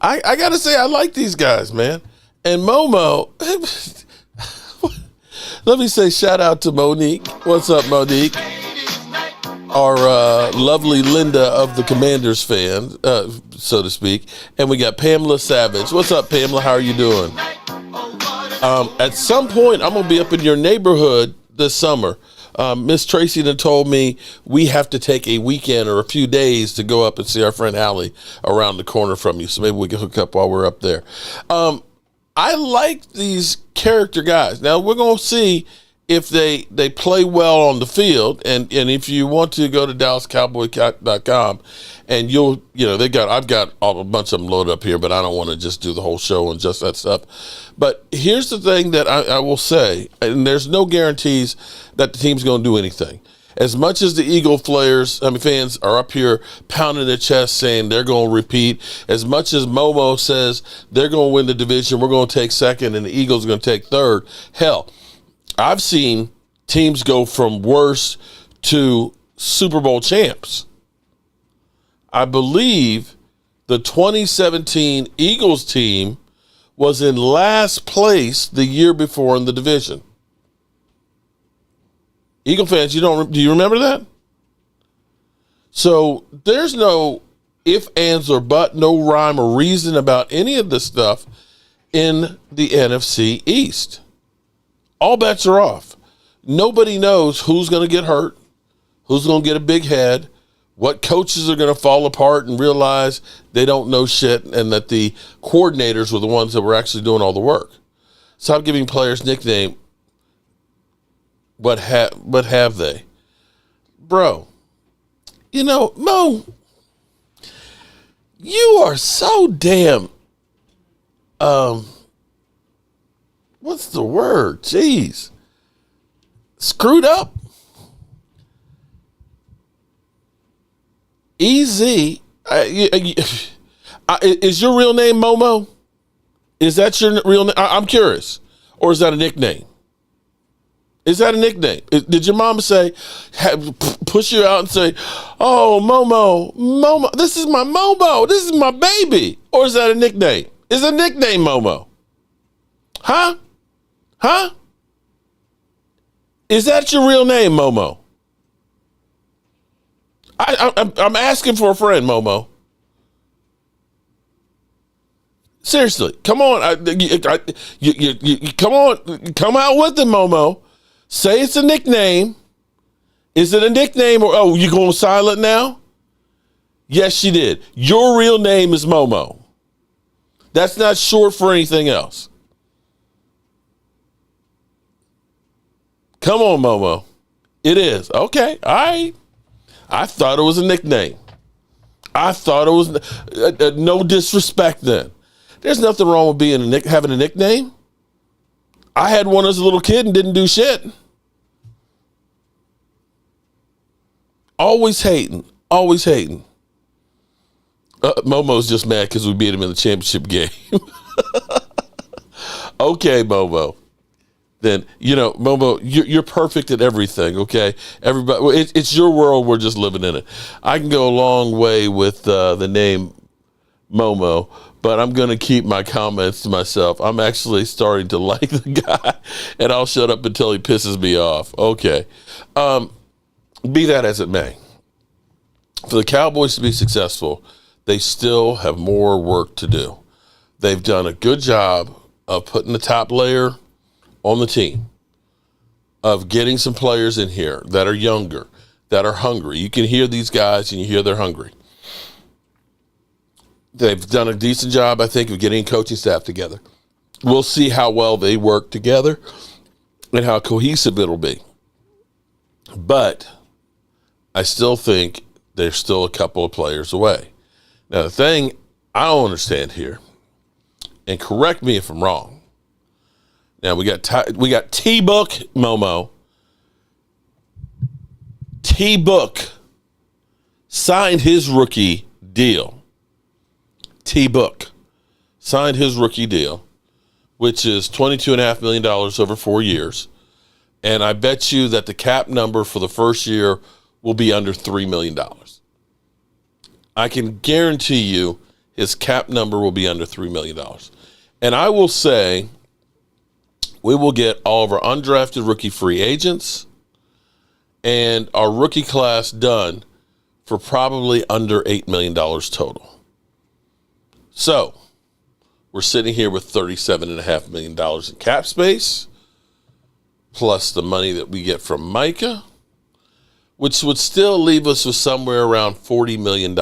I gotta say, I like these guys, man. And Momo, let me say shout out to Monique. What's up, Monique? our lovely Linda of the Commanders fan, so to speak. And we got Pamela Savage. What's up, Pamela? How are you doing? At some point, I'm going to be up in your neighborhood this summer. Miss Tracy done told me we have to take a weekend or a few days to go up and see our friend Allie around the corner from you. So maybe we can hook up while we're up there. I like these character guys. Now, we're going to see if they play well on the field. And if you want to go to DallasCowboys.com and I've got a bunch of them loaded up here, but I don't want to just do the whole show and just that stuff. But here's the thing that I will say, and there's no guarantees that the team's going to do anything. As much as the Eagle fans are up here pounding their chest saying they're going to repeat, as much as Momo says they're going to win the division, we're going to take second, and the Eagles are going to take third. Hell, I've seen teams go from worst to Super Bowl champs. I believe the 2017 Eagles team was in last place the year before in the division. Eagle fans, do you remember that? So there's no if, ands, or but, no rhyme or reason about any of this stuff in the NFC East. All bets are off. Nobody knows who's going to get hurt, who's going to get a big head, what coaches are going to fall apart and realize they don't know shit, and that the coordinators were the ones that were actually doing all the work. Stop giving players nickname. What have they? Bro, Mo, you are so damn, what's the word? Jeez. Screwed up. Easy. Is your real name Momo? Is that your real name? I'm curious. Or is that a nickname? Is that a nickname? Did your mom push you out and say, oh, Momo, this is my Momo, this is my baby? Or is that a nickname? Is a nickname Momo? Huh? Is that your real name, Momo? I'm asking for a friend, Momo. Seriously, come on. Come on. Come out with it, Momo. Say it's a nickname. Is it a nickname or, you going silent now? Yes, she did. Your real name is Momo. That's not short for anything else. Come on, Momo. It is. Okay. All right. I thought it was a nickname. I thought it was no disrespect then. There's nothing wrong with having a nickname. I had one as a little kid and didn't do shit. Always hating. Momo's just mad because we beat him in the championship game. Okay, Momo. Then, Momo, you're perfect at everything, okay? Everybody, it's your world. We're just living in it. I can go a long way with the name Momo, but I'm going to keep my comments to myself. I'm actually starting to like the guy, and I'll shut up until he pisses me off. Okay. Be that as it may, for the Cowboys to be successful, they still have more work to do. They've done a good job of putting the top layer on the team, of getting some players in here that are younger, that are hungry. You can hear these guys and you hear they're hungry. They've done a decent job, I think, of getting coaching staff together. We'll see how well they work together and how cohesive it'll be. But I still think they're still a couple of players away. Now, the thing I don't understand here, and correct me if I'm wrong. Now, we got T-Book Momo. T-Book signed his rookie deal. T-Book signed his rookie deal, which is $22.5 million over 4 years. And I bet you that the cap number for the first year will be under $3 million. I can guarantee you his cap number will be under $3 million. And I will say we will get all of our undrafted rookie free agents, and our rookie class done for probably under $8 million total. So we're sitting here with $37.5 million in cap space, plus the money that we get from Micah, which would still leave us with somewhere around $40 million.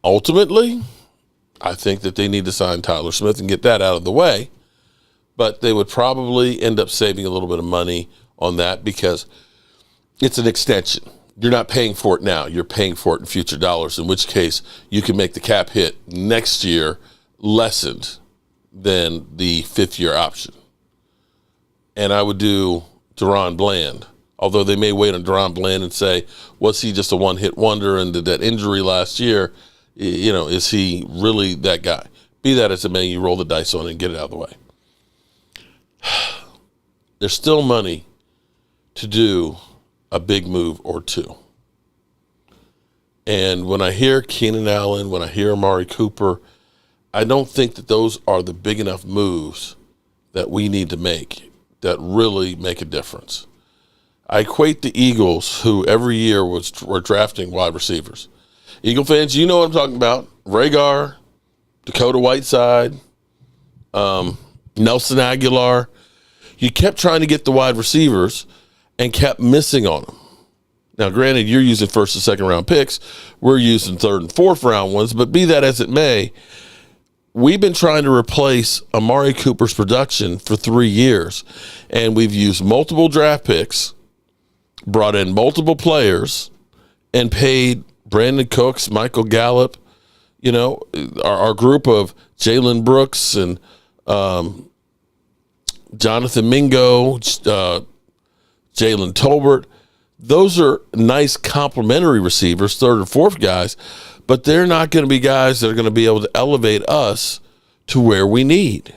Ultimately, I think that they need to sign Tyler Smith and get that out of the way, but they would probably end up saving a little bit of money on that because it's an extension. You're not paying for it now. You're paying for it in future dollars, in which case you can make the cap hit next year lessened than the fifth-year option. And I would do Deron Bland, although they may wait on Deron Bland and say, was he just a one-hit wonder and did that injury last year? You know, is he really that guy? Be that as it may, you roll the dice on it and get it out of the way. There's still money to do a big move or two. And when I hear Keenan Allen, when I hear Amari Cooper, I don't think that those are the big enough moves that we need to make that really make a difference. I equate the Eagles, who every year were drafting wide receivers. Eagle fans, you know what I'm talking about. Rhaegar, Dakota Whiteside, Nelson Aguilar. You kept trying to get the wide receivers and kept missing on them. Now, granted, you're using first and second round picks. We're using third and fourth round ones, but be that as it may, we've been trying to replace Amari Cooper's production for 3 years, and we've used multiple draft picks, brought in multiple players, and paid Brandon Cooks, Michael Gallup, you know, our group of Jalen Brooks and Jonathan Mingo, Jalen Tolbert. Those are nice complementary receivers, third and fourth guys, but they're not going to be guys that are going to be able to elevate us to where we need.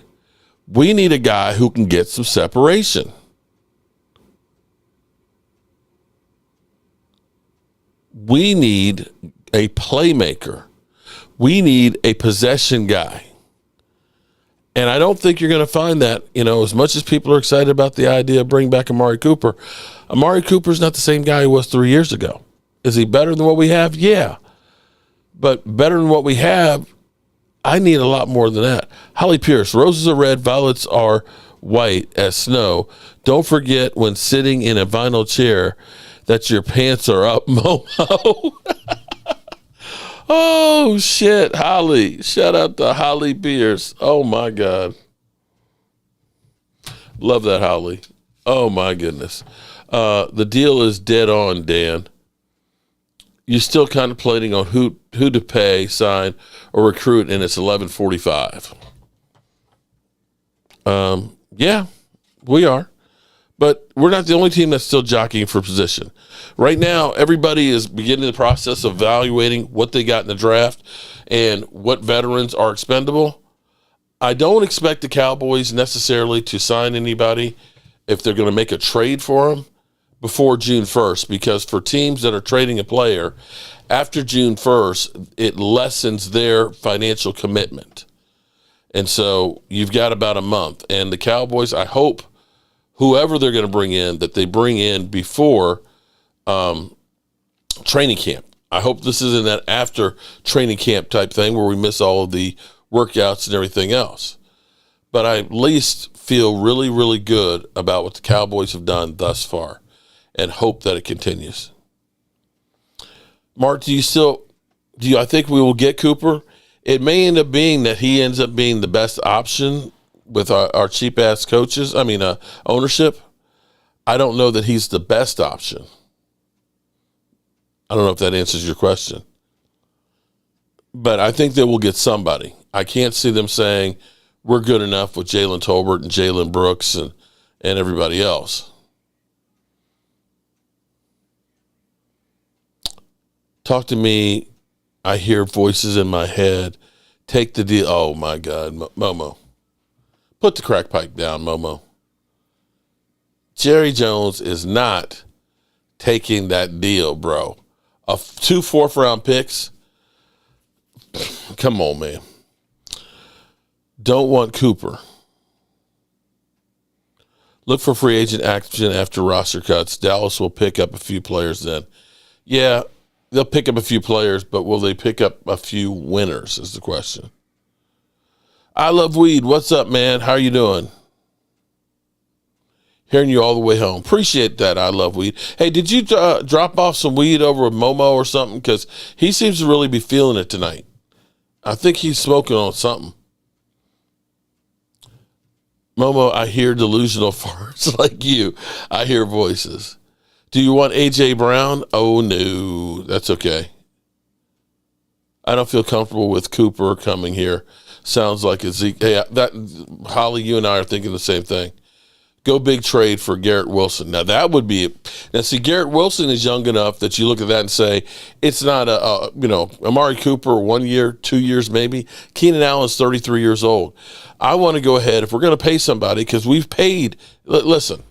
We need a guy who can get some separation. We need a playmaker. We need a possession guy. And I don't think you're going to find that, you know, as much as people are excited about the idea of bringing back Amari Cooper. Amari Cooper's not the same guy he was 3 years ago. Is he better than what we have? Yeah. But better than what we have, I need a lot more than that. Holly Pierce, roses are red, violets are white as snow. Don't forget when sitting in a vinyl chair that your pants are up, Momo. Oh, shit, Holly. Shout out to Holly Pierce. Oh, my God. Love that, Holly. Oh, my goodness. The deal is dead on, Dan. You're still contemplating on who to pay, sign, or recruit, and it's 11:45. Yeah, we are. But we're not the only team that's still jockeying for position. Right now, everybody is beginning the process of evaluating what they got in the draft and what veterans are expendable. I don't expect the Cowboys necessarily to sign anybody if they're going to make a trade for them before June 1st, because for teams that are trading a player, after June 1st, it lessens their financial commitment. And so you've got about a month. And the Cowboys, I hope, whoever they're going to bring in, that they bring in before training camp. I hope this isn't that after training camp type thing where we miss all of the workouts and everything else. But I at least feel really, really good about what the Cowboys have done thus far and hope that it continues. Mark, I think we will get Cooper? It may end up being that he ends up being the best option with our cheap-ass coaches, ownership. I don't know that he's the best option. I don't know if that answers your question. But I think they will get somebody. I can't see them saying, we're good enough with Jalen Tolbert and Jalen Brooks and everybody else. Talk to me. I hear voices in my head. Take the deal. Oh, my God. Momo. Put the crack pipe down, Momo. Jerry Jones is not taking that deal, bro. 2 fourth-round picks? Come on, man. Don't want Cooper. Look for free agent action after roster cuts. Dallas will pick up a few players then. Yeah, they'll pick up a few players, but will they pick up a few winners is the question. I Love Weed. What's up, man? How are you doing? Hearing you all the way home. Appreciate that, I Love Weed. Hey, did you drop off some weed over with Momo or something? Because he seems to really be feeling it tonight. I think he's smoking on something. Momo, I hear delusional farts like you. I hear voices. Do you want A.J. Brown? Oh, no. That's okay. I don't feel comfortable with Cooper coming here. Sounds like a Zeke. Hey, Holly, you and I are thinking the same thing. Go big trade for Garrett Wilson. Now, that would be – now, see, Garrett Wilson is young enough that you look at that and say it's not Amari Cooper 1 year, 2 years maybe. Keenan Allen's 33 years old. I want to go ahead, if we're going to pay somebody, because we've paid – listen,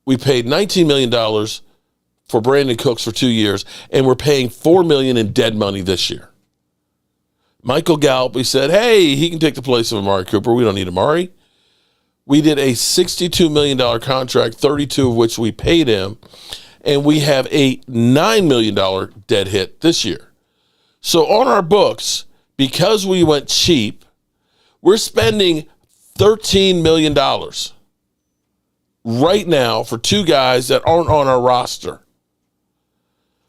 we paid $19 million for Brandon Cooks for 2 years, and we're paying $4 million in dead money this year. Michael Gallup, we said, hey, he can take the place of Amari Cooper. We don't need Amari. We did a $62 million contract, 32 of which we paid him, and we have a $9 million dead hit this year. So on our books, because we went cheap, we're spending $13 million right now for two guys that aren't on our roster.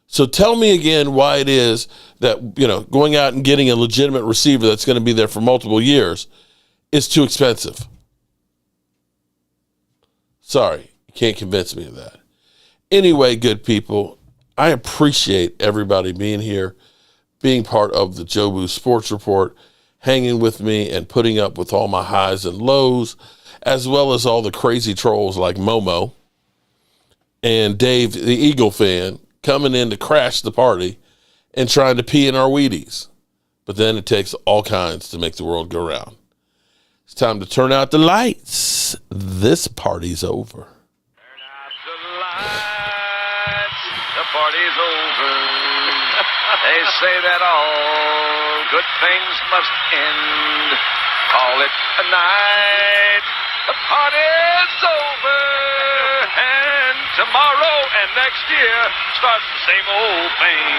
So tell me again why it is that, going out and getting a legitimate receiver that's going to be there for multiple years is too expensive. Sorry, you can't convince me of that. Anyway, good people, I appreciate everybody being here, being part of the Jobu Sports Report, hanging with me and putting up with all my highs and lows, as well as all the crazy trolls like Momo and Dave, the Eagle fan, coming in to crash the party and trying to pee in our Wheaties. But then it takes all kinds to make the world go round. It's time to turn out the lights. This party's over. The party's over. They say that all good things must end. Call it a night. The party's over. And tomorrow and next year starts the same old thing.